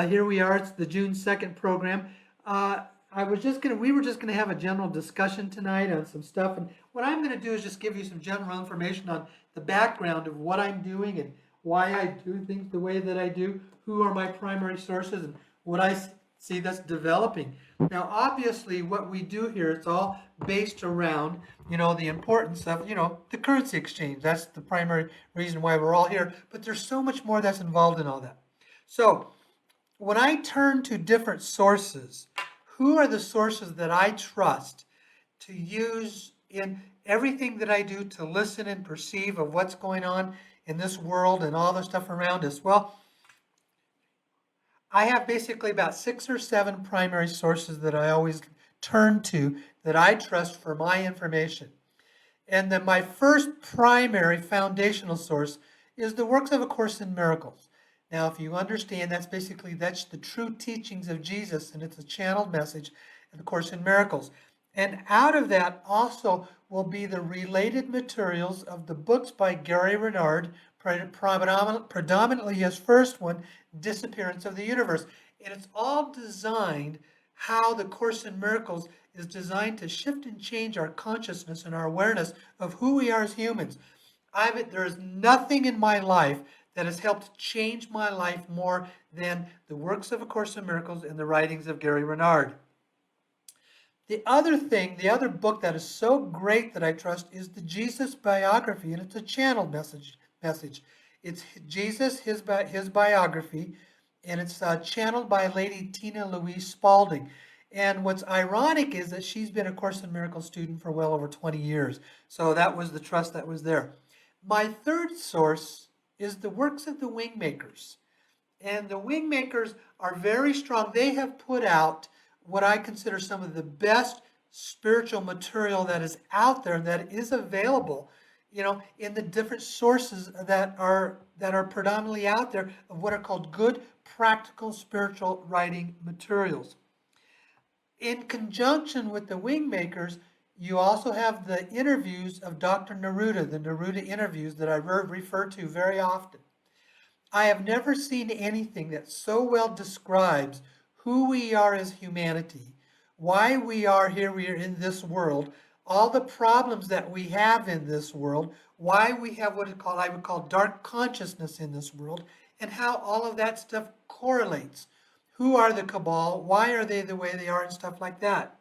Here we are. It's the June 2nd program. We were just gonna have a general discussion tonight on some stuff, and what I'm gonna do is just give you some general information on the background of what I'm doing and why I do things the way that I do, who are my primary sources, and what see that's developing. Now, obviously, what we do here, it's all based around, the importance of, the currency exchange. That's the primary reason why we're all here, but there's so much more that's involved in all that. So, when I turn to different sources, who are the sources that I trust to use in everything that I do to listen and perceive of what's going on in this world and all the stuff around us? Well, I have basically about 6 or 7 primary sources that I always turn to that I trust for my information. And then my first primary foundational source is the works of A Course in Miracles. Now, if you understand, that's the true teachings of Jesus, and it's a channeled message of the Course in Miracles. And out of that also will be the related materials of the books by Gary Renard, predominantly his first one, Disappearance of the Universe. And it's all designed how the Course in Miracles is designed to shift and change our consciousness and our awareness of who we are as humans. There is nothing in my life that has helped change my life more than the works of A Course in Miracles and the writings of Gary Renard. The other book that is so great that I trust is the Jesus biography, and it's a channeled message. It's Jesus, his biography, and it's channeled by Lady Tina Louise Spalding. And what's ironic is that she's been a Course in Miracles student for well over 20 years. So that was the trust that was there. My third source is the works of the Wingmakers. And the Wingmakers are very strong. They have put out what I consider some of the best spiritual material that is out there and that is available, in the different sources that are predominantly out there of what are called good, practical, spiritual writing materials. In conjunction with the Wingmakers, you also have the interviews of Dr. Neruda, the Neruda interviews that I refer to very often. I have never seen anything that so well describes who we are as humanity, why we are here, we are in this world, all the problems that we have in this world, why we have what I would call dark consciousness in this world, and how all of that stuff correlates. Who are the cabal? Why are they the way they are, and stuff like that.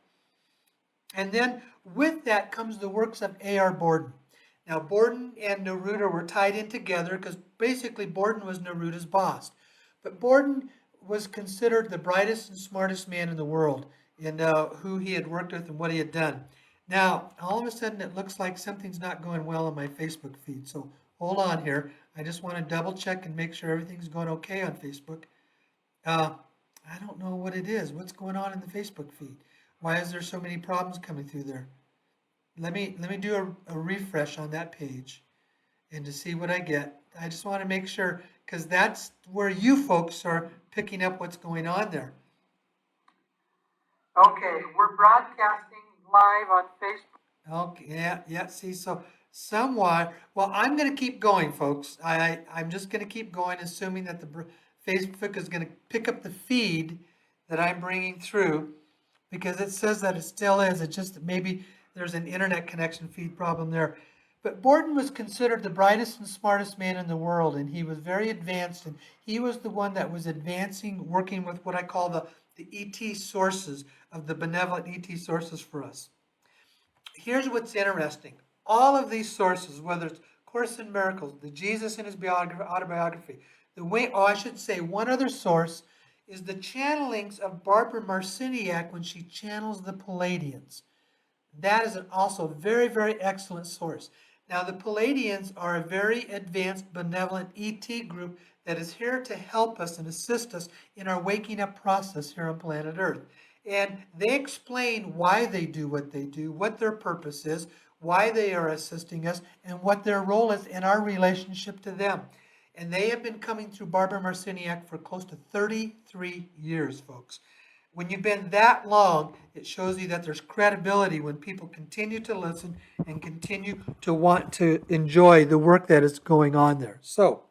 And then with that comes the works of A.R. Borden. Now, Borden and Neruda were tied in together because basically Borden was Neruda's boss. But Borden was considered the brightest and smartest man in the world in who he had worked with and what he had done. Now, all of a sudden it looks like something's not going well on my Facebook feed. So hold on here. I just want to double check and make sure everything's going okay on Facebook. I don't know what it is. What's going on in the Facebook feed? Why is there so many problems coming through there? Let me do a refresh on that page and to see what I get. I just want to make sure, because that's where you folks are picking up what's going on there. Okay, we're broadcasting live on Facebook. Okay, yeah, see, so somewhat, well, I'm going to keep going, folks. I'm just going to keep going, assuming that the Facebook is going to pick up the feed that I'm bringing through, because it says that it still is. It's just that maybe there's an internet connection feed problem there. But Borden was considered the brightest and smartest man in the world, and he was very advanced, and he was the one that was advancing, working with what I call the ET sources, of the benevolent ET sources for us. Here's what's interesting. All of these sources, whether it's Course in Miracles, the Jesus in his autobiography, one other source is the channelings of Barbara Marciniak when she channels the Palladians. That is also a very, very excellent source. Now, the Palladians are a very advanced, benevolent ET group that is here to help us and assist us in our waking up process here on planet Earth. And they explain why they do what they do, what their purpose is, why they are assisting us, and what their role is in our relationship to them. And they have been coming through Barbara Marciniak for close to 33 years, folks. When you've been that long, it shows you that there's credibility when people continue to listen and continue to want to enjoy the work that is going on there. So,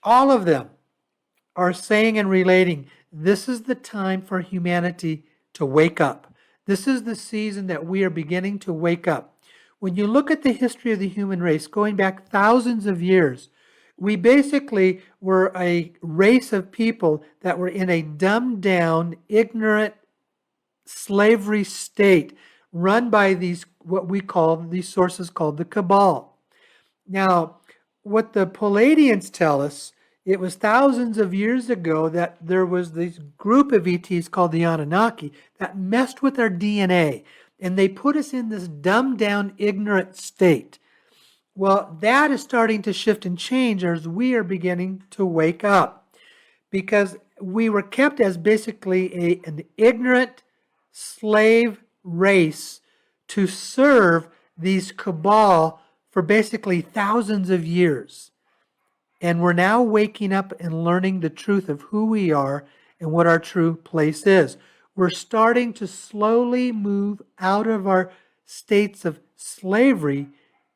all of them are saying and relating, this is the time for humanity to wake up. This is the season that we are beginning to wake up. When you look at the history of the human race, going back thousands of years, we basically were a race of people that were in a dumbed down, ignorant slavery state run by these, what we call, these sources called the cabal. Now, what the Palladians tell us, it was thousands of years ago that there was this group of ETs called the Anunnaki that messed with our DNA, and they put us in this dumbed down, ignorant state. Well, that is starting to shift and change as we are beginning to wake up, because we were kept as basically an ignorant slave race to serve these cabal for basically thousands of years. And we're now waking up and learning the truth of who we are and what our true place is. We're starting to slowly move out of our states of slavery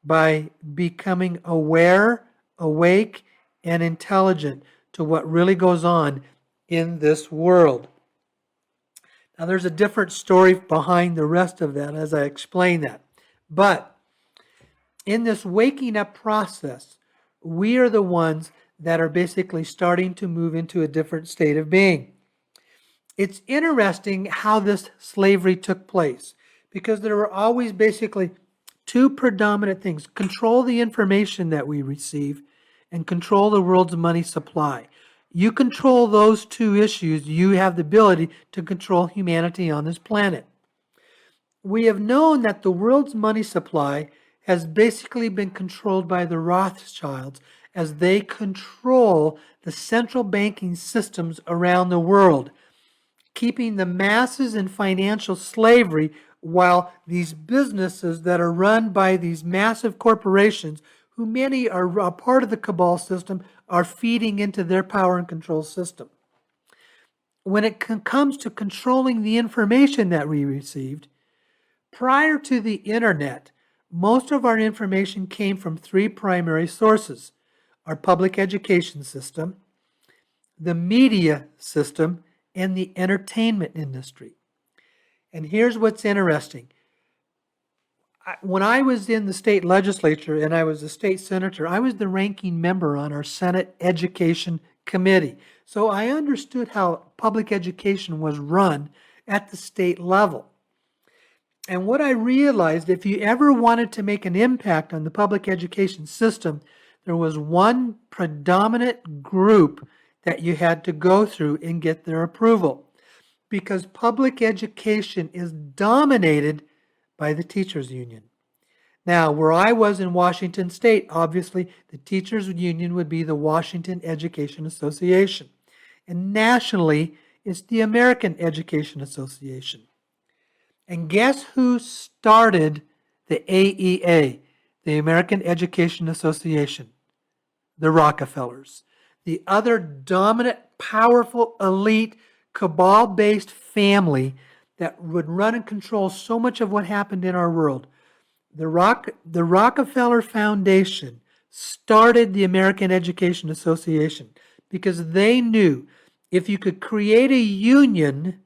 by becoming aware, awake, and intelligent to what really goes on in this world. Now, there's a different story behind the rest of that as I explain that. But in this waking up process, we are the ones that are basically starting to move into a different state of being. It's interesting how this slavery took place, because there were always basically two predominant things: control the information that we receive and control the world's money supply. You control those two issues, you have the ability to control humanity on this planet. We have known that the world's money supply has basically been controlled by the Rothschilds as they control the central banking systems around the world, keeping the masses in financial slavery, while these businesses that are run by these massive corporations, who many are a part of the cabal system, are feeding into their power and control system. When it comes to controlling the information that we received, prior to the internet, most of our information came from three primary sources: our public education system, the media system, and the entertainment industry. And here's what's interesting. When I was in the state legislature and I was a state senator, I was the ranking member on our Senate Education Committee. So I understood how public education was run at the state level. And what I realized, if you ever wanted to make an impact on the public education system, there was one predominant group that you had to go through and get their approval, because public education is dominated by the teachers union. Now, where I was in Washington State, obviously the teachers union would be the Washington Education Association. And nationally, it's the American Education Association. And guess who started the AEA, the American Education Association? The Rockefellers. The other dominant, powerful, elite, cabal-based family that would run and control so much of what happened in our world. The Rockefeller Foundation started the American Education Association because they knew if you could create a union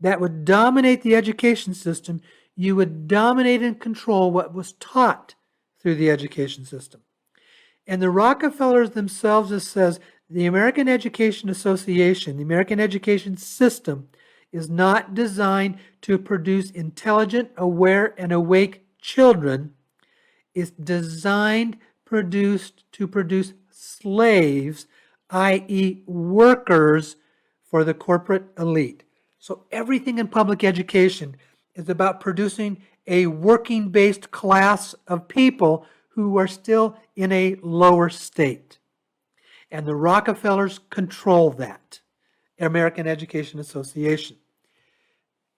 that would dominate the education system, you would dominate and control what was taught through the education system. And the Rockefellers themselves, it says, the American Education Association, the American education system, is not designed to produce intelligent, aware, and awake children. It's designed to produce slaves, i.e. workers for the corporate elite. So everything in public education is about producing a working-based class of people who are still in a lower state. And the Rockefellers control that, American Education Association.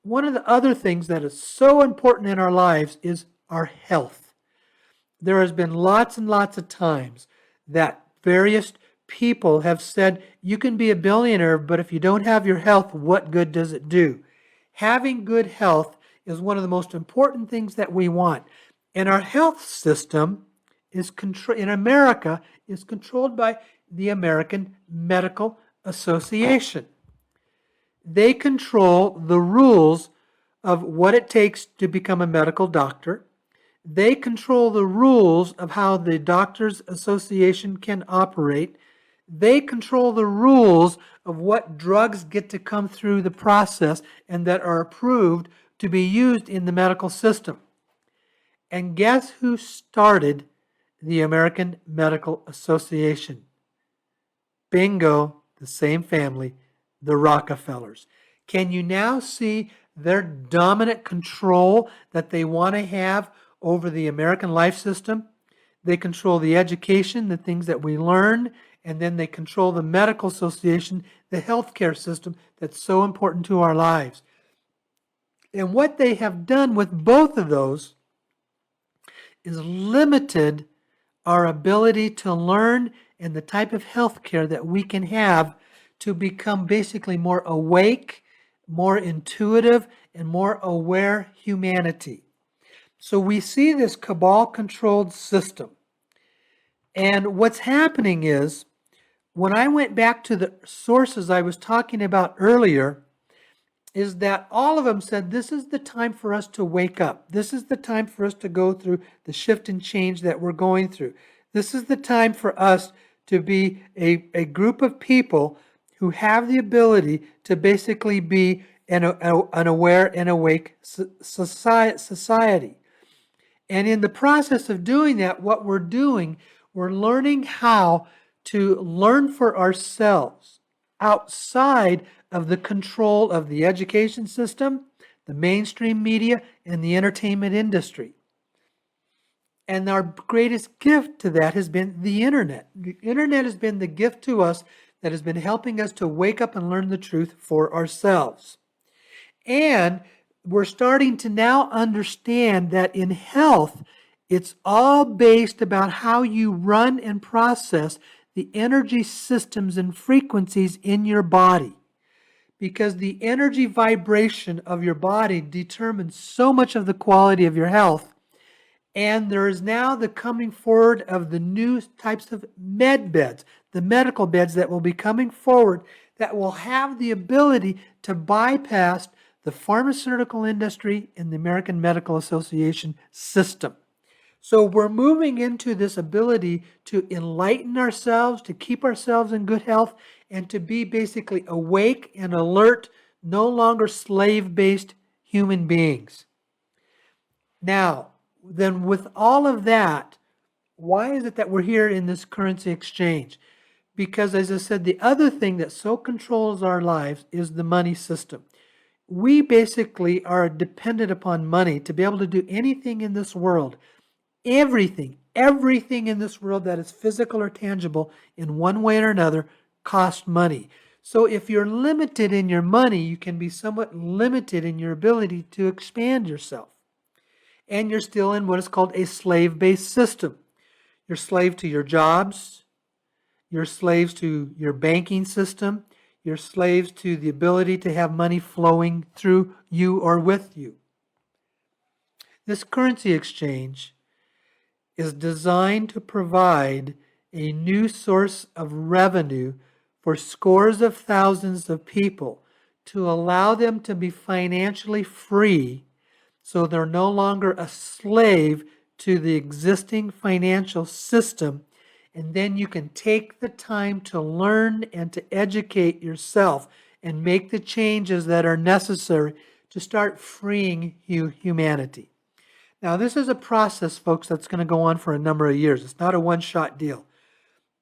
One of the other things that is so important in our lives is our health. There has been lots and lots of times that various people have said, you can be a billionaire, but if you don't have your health, what good does it do? Having good health is one of the most important things that we want. And our health system in America is controlled by the American Medical Association. They control the rules of what it takes to become a medical doctor. They control the rules of how the Doctors Association can operate. They control the rules of what drugs get to come through the process and that are approved to be used in the medical system. And guess who started the American Medical Association? Bingo, the same family, the Rockefellers. Can you now see their dominant control that they want to have over the American life system? They control the education, the things that we learn, and then they control the medical association, the healthcare system that's so important to our lives. And what they have done with both of those is limited our ability to learn and the type of healthcare that we can have to become basically more awake, more intuitive, and more aware humanity. So we see this cabal-controlled system. And what's happening is, when I went back to the sources I was talking about earlier, is that all of them said this is the time for us to wake up. This is the time for us to go through the shift and change that we're going through. This is the time for us to be a group of people who have the ability to basically be an aware and awake society. And in the process of doing that, what we're doing, we're learning how to learn for ourselves outside of the control of the education system, the mainstream media, and the entertainment industry. And our greatest gift to that has been the internet. The internet has been the gift to us that has been helping us to wake up and learn the truth for ourselves. And we're starting to now understand that in health, it's all based about how you run and process the energy systems and frequencies in your body. Because the energy vibration of your body determines so much of the quality of your health. And there is now the coming forward of the new types of med beds, the medical beds that will be coming forward that will have the ability to bypass the pharmaceutical industry and the American Medical Association system. So we're moving into this ability to enlighten ourselves, to keep ourselves in good health, and to be basically awake and alert, no longer slave-based human beings. Now, then with all of that, why is it that we're here in this currency exchange? Because, as I said, the other thing that so controls our lives is the money system. We basically are dependent upon money to be able to do anything in this world. Everything in this world that is physical or tangible in one way or another costs money. So if you're limited in your money, you can be somewhat limited in your ability to expand yourself. And you're still in what is called a slave-based system. You're slave to your jobs. You're slaves to your banking system. You're slaves to the ability to have money flowing through you or with you. This currency exchange is designed to provide a new source of revenue for scores of thousands of people to allow them to be financially free so they're no longer a slave to the existing financial system. And then you can take the time to learn and to educate yourself and make the changes that are necessary to start freeing humanity. Now, this is a process, folks, that's going to go on for a number of years. It's not a one-shot deal.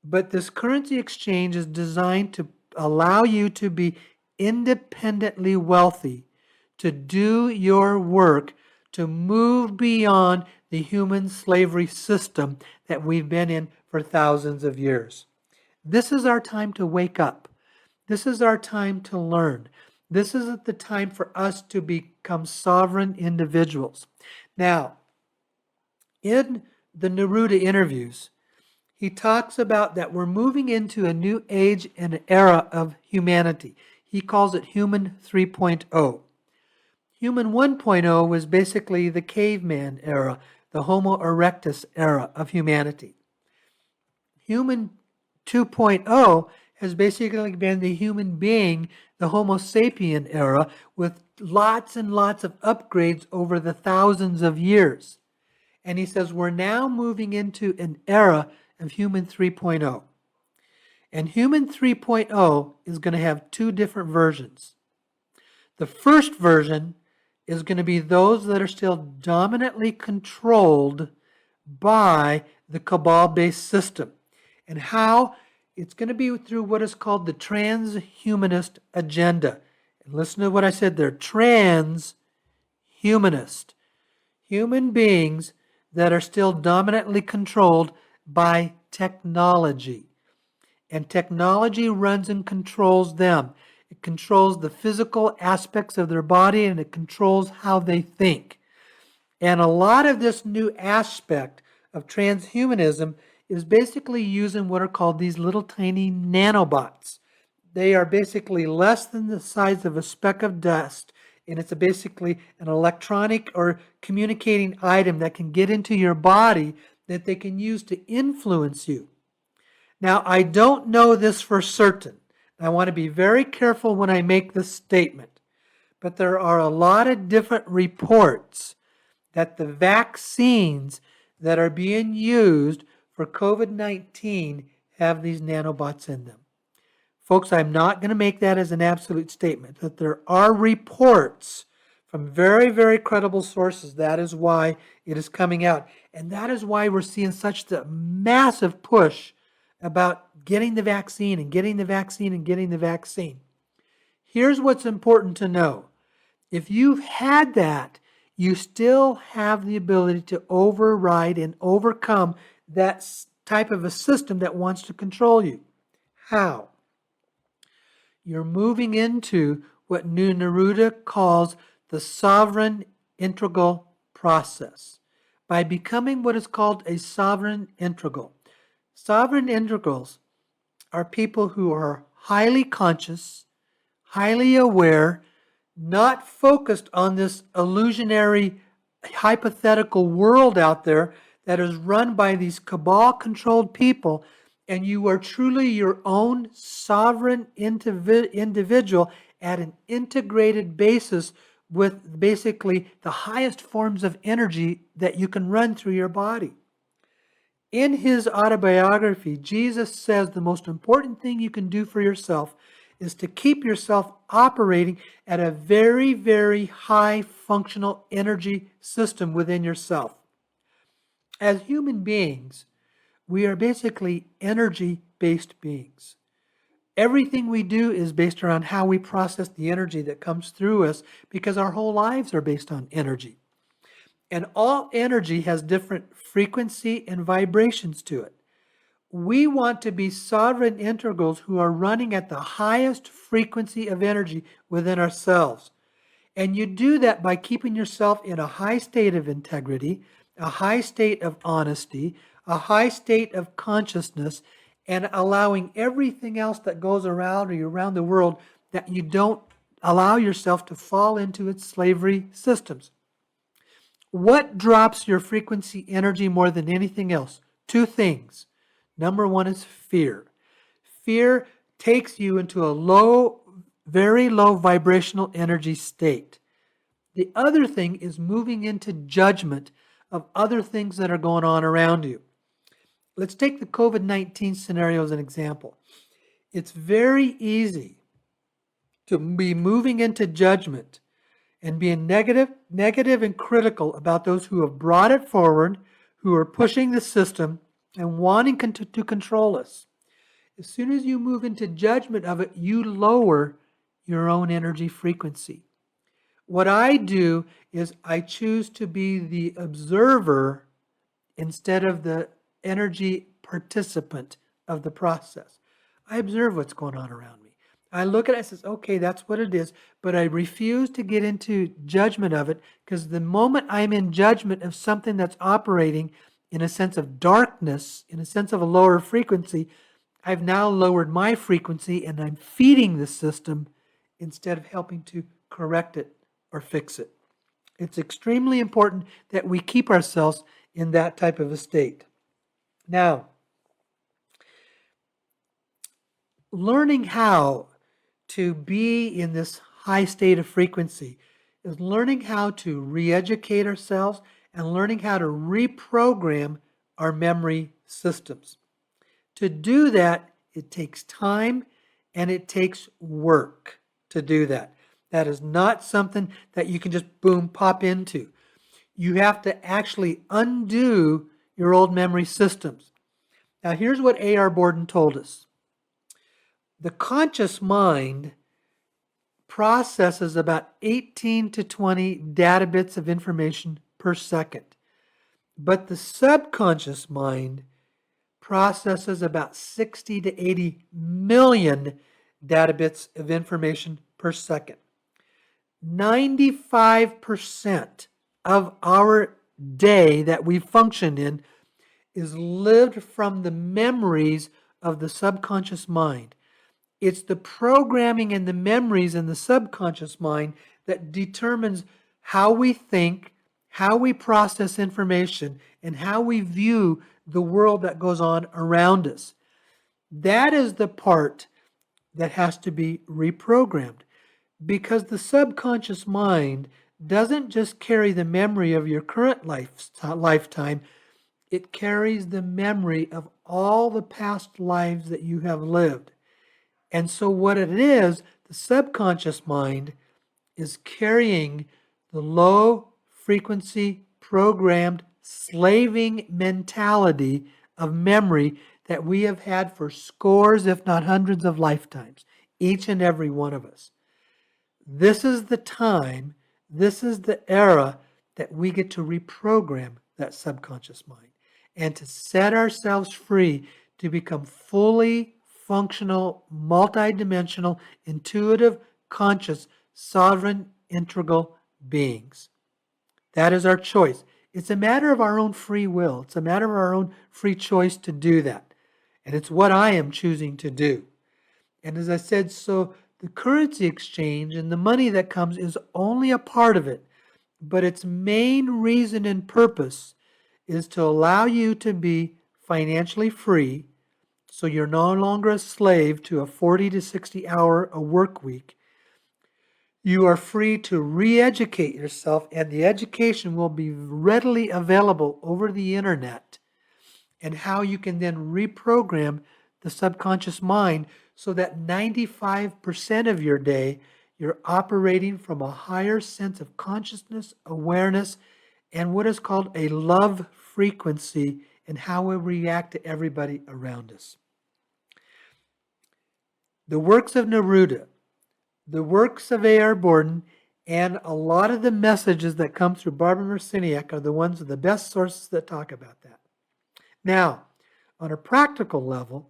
But this currency exchange is designed to allow you to be independently wealthy, to do your work, to move beyond the human slavery system that we've been in for thousands of years. This is our time to wake up. This is our time to learn. This is the time for us to become sovereign individuals. Now, in the Neruda interviews, he talks about that we're moving into a new age and era of humanity. He calls it Human 3.0. Human 1.0 was basically the caveman era, the Homo erectus era of humanity. Human 2.0 has basically been the human being, the Homo sapien era, with lots and lots of upgrades over the thousands of years. And he says we're now moving into an era of human 3.0. And human 3.0 is going to have two different versions. The first version is going to be those that are still dominantly controlled by the cabal-based system. And how? It's going to be through what is called the transhumanist agenda. And listen to what I said there, transhumanist. Human beings that are still dominantly controlled by technology. And technology runs and controls them. It controls the physical aspects of their body, and it controls how they think. And a lot of this new aspect of transhumanism is basically using what are called these little tiny nanobots. They are basically less than the size of a speck of dust, and it's basically an electronic or communicating item that can get into your body that they can use to influence you. Now, I don't know this for certain. I want to be very careful when I make this statement, but there are a lot of different reports that the vaccines that are being used for COVID-19 have these nanobots in them. Folks, I'm not going to make that as an absolute statement, but there are reports from very, very credible sources. That is why it is coming out. And that is why we're seeing such a massive push about getting the vaccine and getting the vaccine and getting the vaccine. Here's what's important to know. If you've had that, you still have the ability to override and overcome that type of a system that wants to control you. How? You're moving into what New Neruda calls the sovereign integral process by becoming what is called a sovereign integral. Sovereign integrals are people who are highly conscious, highly aware, not focused on this illusionary, hypothetical world out there that is run by these cabal-controlled people, and you are truly your own sovereign individual at an integrated basis with basically the highest forms of energy that you can run through your body. In his autobiography, Jesus says the most important thing you can do for yourself is to keep yourself operating at a very, very high functional energy system within yourself. As human beings, we are basically energy-based beings. Everything we do is based around how we process the energy that comes through us because our whole lives are based on energy. And all energy has different frequency and vibrations to it. We want to be sovereign integrals who are running at the highest frequency of energy within ourselves. And you do that by keeping yourself in a high state of integrity, a high state of honesty, a high state of consciousness, and allowing everything else that goes around you around the world that you don't allow yourself to fall into its slavery systems. What drops your frequency energy more than anything else? Two things. Number one is fear. Fear takes you into a low, very low vibrational energy state. The other thing is moving into judgment of other things that are going on around you. Let's take the COVID-19 scenario as an example. It's very easy to be moving into judgment and being negative and critical about those who have brought it forward, who are pushing the system and wanting to control us. As soon as you move into judgment of it, you lower your own energy frequency. What I do is I choose to be the observer instead of the energy participant of the process. I observe what's going on around me. I look at it and says, okay, that's what it is, but I refuse to get into judgment of it because the moment I'm in judgment of something that's operating in a sense of darkness, in a sense of a lower frequency, I've now lowered my frequency and I'm feeding the system instead of helping to correct it or fix it. It's extremely important that we keep ourselves in that type of a state. Now, learning how to be in this high state of frequency is learning how to re-educate ourselves and learning how to reprogram our memory systems. To do that, it takes time and it takes work to do that. That is not something that you can just boom, pop into. You have to actually undo your old memory systems. Now, here's what A.R. Borden told us. The conscious mind processes about 18 to 20 data bits of information per second, but the subconscious mind processes about 60 to 80 million data bits of information per second. 95% of our day that we function in is lived from the memories of the subconscious mind. It's the programming and the memories in the subconscious mind that determines how we think, how we process information, and how we view the world that goes on around us. That is the part that has to be reprogrammed, because the subconscious mind doesn't just carry the memory of your current lifetime, it carries the memory of all the past lives that you have lived. And so what it is, the subconscious mind is carrying the low frequency programmed slaving mentality of memory that we have had for scores, if not hundreds of lifetimes, each and every one of us. This is the time, this is the era that we get to reprogram that subconscious mind and to set ourselves free to become fully functional, multidimensional, intuitive, conscious, sovereign, integral beings. That is our choice. It's a matter of our own free will. It's a matter of our own free choice to do that. And it's what I am choosing to do. And as I said, so the currency exchange and the money that comes is only a part of it. But its main reason and purpose is to allow you to be financially free, so you're no longer a slave to a 40 to 60 hour a work week. You are free to re-educate yourself, and the education will be readily available over the internet, and how you can then reprogram the subconscious mind so that 95% of your day you're operating from a higher sense of consciousness, awareness, and what is called a love frequency in how we react to everybody around us. The works of Neruda, the works of A.R. Borden, and a lot of the messages that come through Barbara Marciniak are the ones of the best sources that talk about that. Now, on a practical level,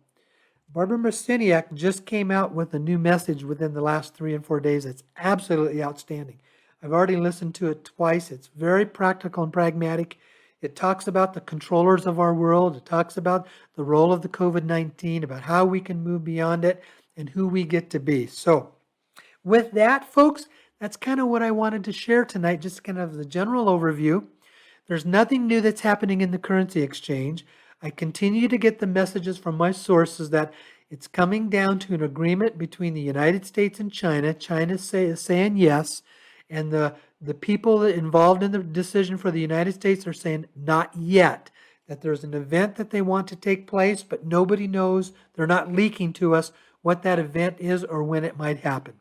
Barbara Marciniak just came out with a new message within the last 3 and 4 days. It's absolutely outstanding. I've already listened to it twice. It's very practical and pragmatic. It talks about the controllers of our world. It talks about the role of the COVID-19, about how we can move beyond it, and who we get to be. So with that, folks, that's kind of what I wanted to share tonight, just kind of the general overview. There's nothing new that's happening in the currency exchange. I continue to get the messages from my sources that it's coming down to an agreement between the United States and China. China is saying yes, and the people involved in the decision for the United States are saying not yet, that there's an event that they want to take place, but nobody knows. They're not leaking to us what that event is or when it might happen.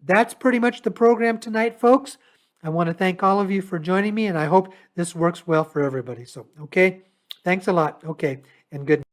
That's pretty much the program tonight, folks. I want to thank all of you for joining me, and I hope this works well for everybody. So, okay, thanks a lot. Okay, and good night.